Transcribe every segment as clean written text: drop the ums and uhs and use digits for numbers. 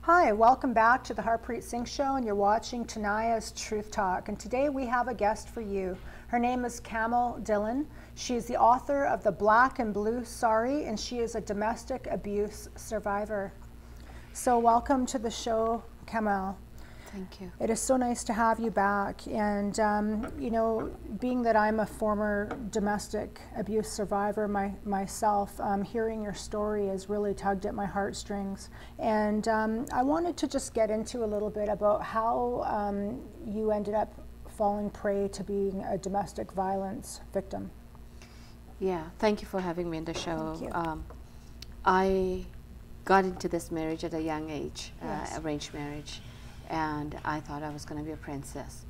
Hi, welcome back to the Harpreet Singh Show, and you're watching Tania's Truth Talk. And today we have a guest for you. Her name is Kamal Dhillon. She is the author of The Black and Blue Sari, and she is a domestic abuse survivor. So welcome to the show, Kamal. Thank you. It is so nice to have you back. And, you know, being that I'm a former domestic abuse survivor myself, hearing your story has really tugged at my heartstrings. And I wanted to just get into a little bit about how you ended up falling prey to being a domestic violence victim. Yeah, thank you for having me on the show. Thank you. I got into this marriage at a young age, Yes. arranged marriage. And I thought I was going to be a princess.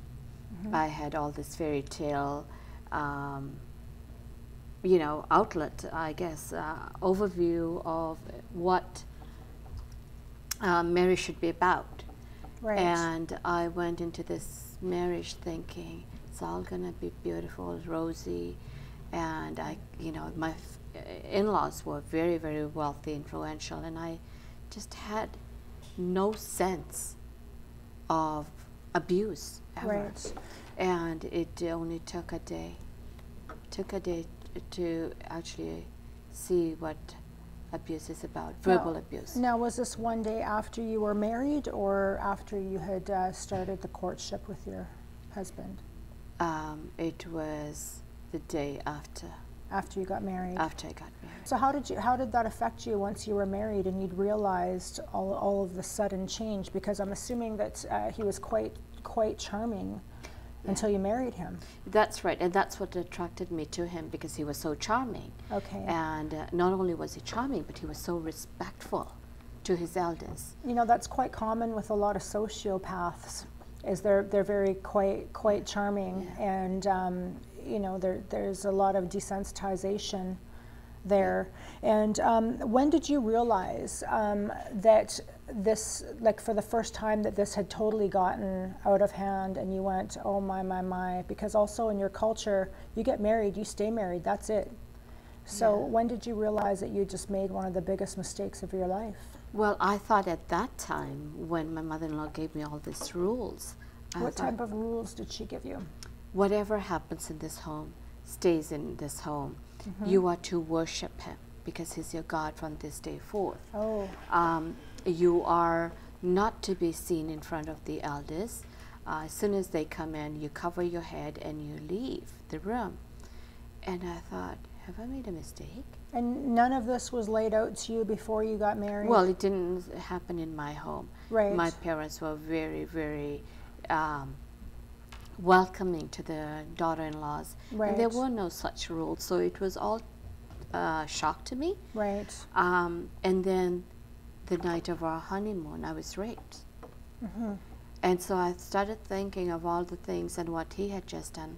Mm-hmm. I had all this fairy tale, you know, outlet, I guess, overview of what marriage should be about. Right. And I went into this marriage thinking it's all going to be beautiful, rosy, and you know, my in-laws were very, very wealthy, influential, and I just had no sense of abuse ever. Right. And it only took a day to actually see what abuse is about, verbal abuse. Now, was this one day after you were married or after you had started the courtship with your husband? It was the day after. After you got married? After I got married. So how did that affect you once you were married and you'd realized all of the sudden change? Because I'm assuming that he was quite charming until you married him. That's right, and that's what attracted me to him, because he was so charming. Okay. And not only was he charming, but he was so respectful to his elders. You know, that's quite common with a lot of sociopaths, is they're very quite charming, Yeah. and you know, there's a lot of desensitization there. And when did you realize that this, like for the first time, that this had totally gotten out of hand and you went, oh my, because also in your culture, you get married, you stay married, that's it. So Yeah. when did you realize that you just made one of the biggest mistakes of your life? Well, I thought at that time, when my mother-in-law gave me all these rules, What type of rules did she give you? whatever happens in this home stays in this home. Mm-hmm. You are to worship him because he's your God from this day forth. Oh. You are not to be seen in front of the elders. As soon as they come in, you cover your head and you leave the room. And I thought, have I made a mistake? And none of this was laid out to you before you got married? Well, it didn't happen in my home. Right. My parents were very, very welcoming to the daughter-in-laws. Right. And there were no such rules, so it was all shock to me. Right. And then the night of our honeymoon, I was raped. Mm-hmm. And so I started thinking of all the things and what he had just done.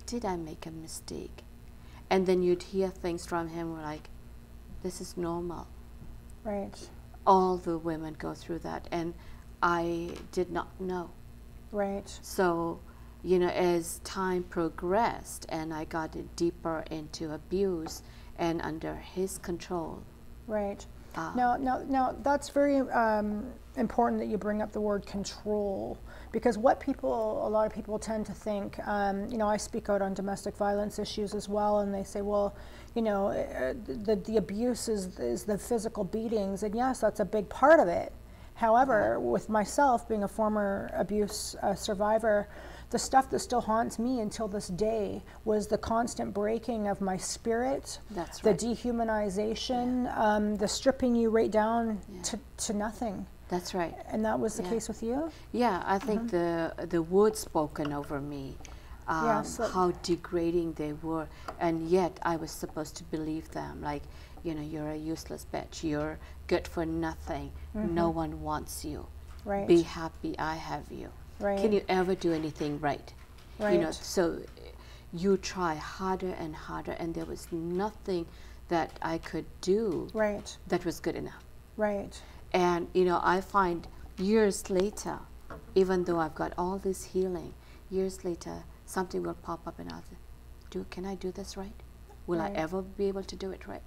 Did I make a mistake? And then you'd hear things from him like, this is normal. Right. All the women go through that, and I did not know. Right. So, you know, as time progressed and I got deeper into abuse and under his control. Right. Now, that's very important that you bring up the word control, because a lot of people tend to think, you know, I speak out on domestic violence issues as well, and they say, well, you know, the abuse is the physical beatings, and yes, that's a big part of it. However, with myself being a former abuse survivor, the stuff that still haunts me until this day was the constant breaking of my spirit, That's the right. dehumanization, the stripping you right down to nothing. That's right. And that was the Yeah. case with you? Yeah, I think the words spoken over me, how degrading they were, and yet I was supposed to believe them. Like, you know, you're a useless bitch. You're good for nothing. No one wants you. Right. Be happy. I have you. Right. Can you ever do anything right? Right. You know, so you try harder and harder, and there was nothing that I could do Right. that was good enough. Right. And, you know, I find years later, even though I've got all this healing, years later, something will pop up and I'll say, can I do this right? Will I ever be able to do it right?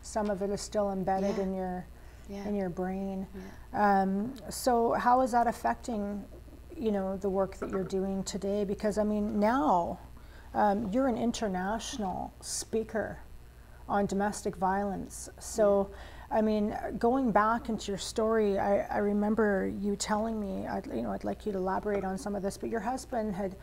Some of it is still embedded Yeah. in your in your brain. Yeah. So how is that affecting, you know, the work that you're doing today? Because I mean, now you're an international speaker on domestic violence. So, I mean, going back into your story, I remember you telling me, I'd like you to elaborate on some of this, but your husband had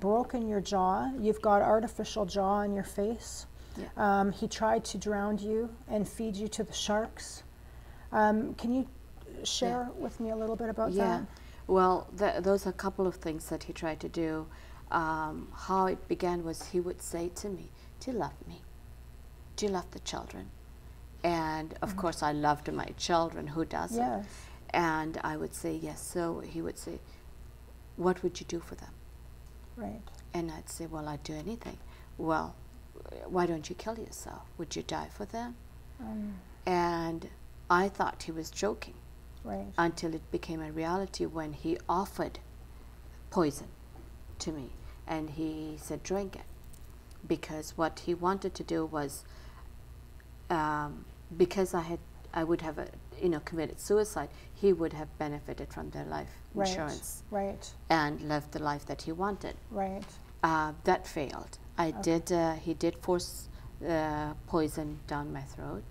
broken your jaw. You've got artificial jaw on your face. Yeah. He tried to drown you and feed you to the sharks. Can you share with me a little bit about that? Yeah, well, those are a couple of things that he tried to do. How it began was he would say to me, "Do you love me? Do you love the children?" And of course I loved my children, who doesn't? Yes. And I would say yes. So he would say, "What would you do for them?" Right. And I'd say, "Well, I'd do anything." "Well, why don't you kill yourself? Would you die for them?" And I thought he was joking. Right. Until it became a reality when he offered poison to me and he said, "Drink it." Because what he wanted to do was, because I would have committed suicide, he would have benefited from their life insurance, right, and lived the life that he wanted. Right. That failed. He did force poison down my throat,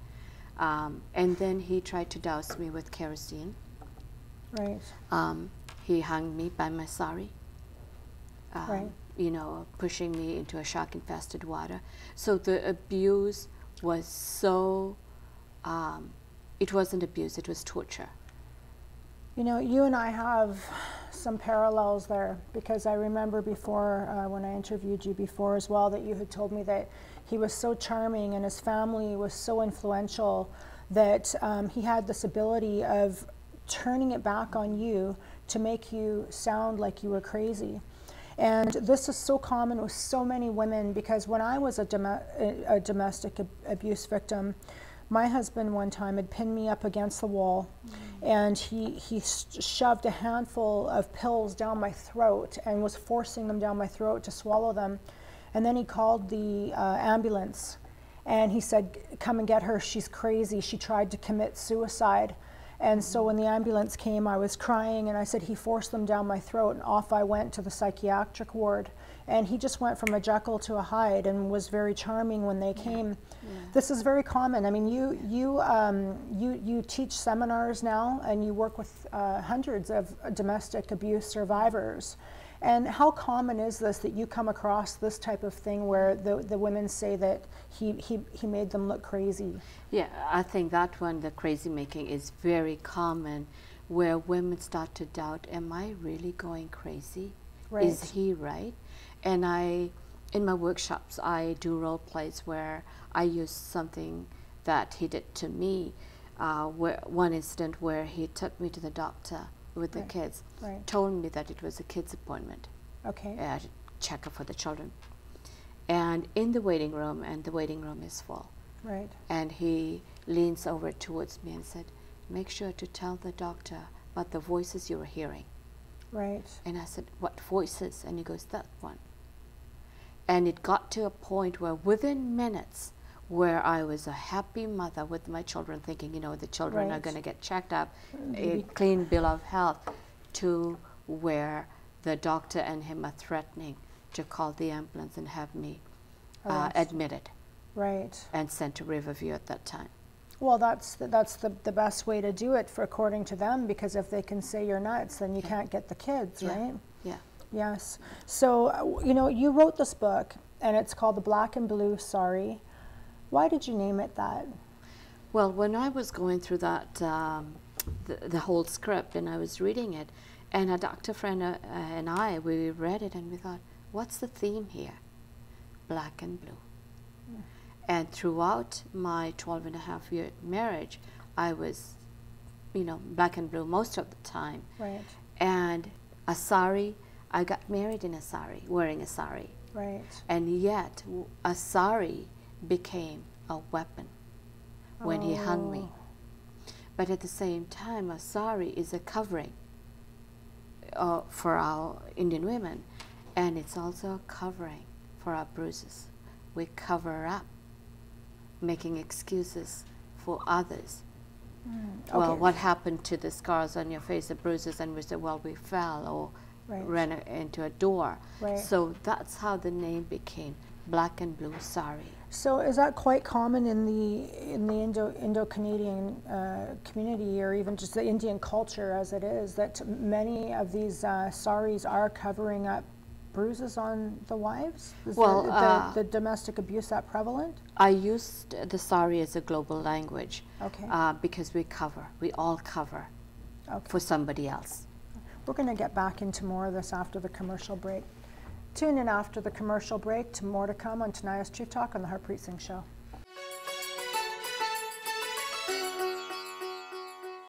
and then he tried to douse me with kerosene. Right. He hung me by my sari. Right. You know, pushing me into a shark-infested water. So the abuse was so, it wasn't abuse, it was torture. You know, you and I have some parallels there, because I remember before, when I interviewed you before as well, that you had told me that he was so charming and his family was so influential that he had this ability of turning it back on you to make you sound like you were crazy. And this is so common with so many women, because when I was a domestic abuse victim, my husband one time had pinned me up against the wall, and he shoved a handful of pills down my throat and was forcing them down my throat to swallow them. And then he called the ambulance, and he said, "Come and get her, she's crazy, she tried to commit suicide." And so when the ambulance came, I was crying, and I said, "He forced them down my throat," and off I went to the psychiatric ward. And he just went from a Jekyll to a Hyde and was very charming when they came. Yeah. This is very common. I mean, you teach seminars now, and you work with hundreds of domestic abuse survivors. And how common is this, that you come across this type of thing where the women say that he made them look crazy? Yeah, I think that one, the crazy making, is very common, where women start to doubt, am I really going crazy? Right. Is he right? And in my workshops, I do role plays where I use something that he did to me. One incident where he took me to the doctor with the kids, told me that it was a kid's appointment. Okay. Check-up for the children. And in the waiting room, and the waiting room is full. Right. And he leans over towards me and said, "Make sure to tell the doctor about the voices you're hearing." Right. And I said, "What voices?" And he goes, "That one." And it got to a point where within minutes, where I was a happy mother with my children, thinking, you know, the children are going to get checked up, a clean bill of health, to where the doctor and him are threatening to call the ambulance and have me admitted. Right. And sent to Riverview at that time. Well, that's the best way to do it, according to them, because if they can say you're nuts, then you can't get the kids, right? Yeah. Yes. So, you know, you wrote this book, and it's called The Black and Blue Sari. Why did you name it that? Well, when I was going through that, the whole script, and I was reading it, and a doctor friend and I, we read it, and we thought, what's the theme here? Black and blue. Yeah. And throughout my 12-and-a-half-year marriage, I was, you know, black and blue most of the time. Right. And a sari, I got married in a sari, wearing a sari. Right. And yet, a sari became a weapon when he hung me. But at the same time, a sari is a covering for our Indian women, and it's also a covering for our bruises. We cover up, making excuses for others Okay. Well, what happened to the scars on your face, the bruises? And we said, well, we fell or ran into a door. Right. So that's how the name became Black and Blue Sari. So is that quite common in the Indo-Canadian community, or even just the Indian culture as it is, that many of these saris are covering up bruises on the wives? Is the domestic abuse that prevalent? I used the sari as a global language, okay, because we all cover for somebody else. We're going to get back into more of this after the commercial break. Tune in after the commercial break to more to come on Tania's Truth Talk on the Harpreet Singh Show.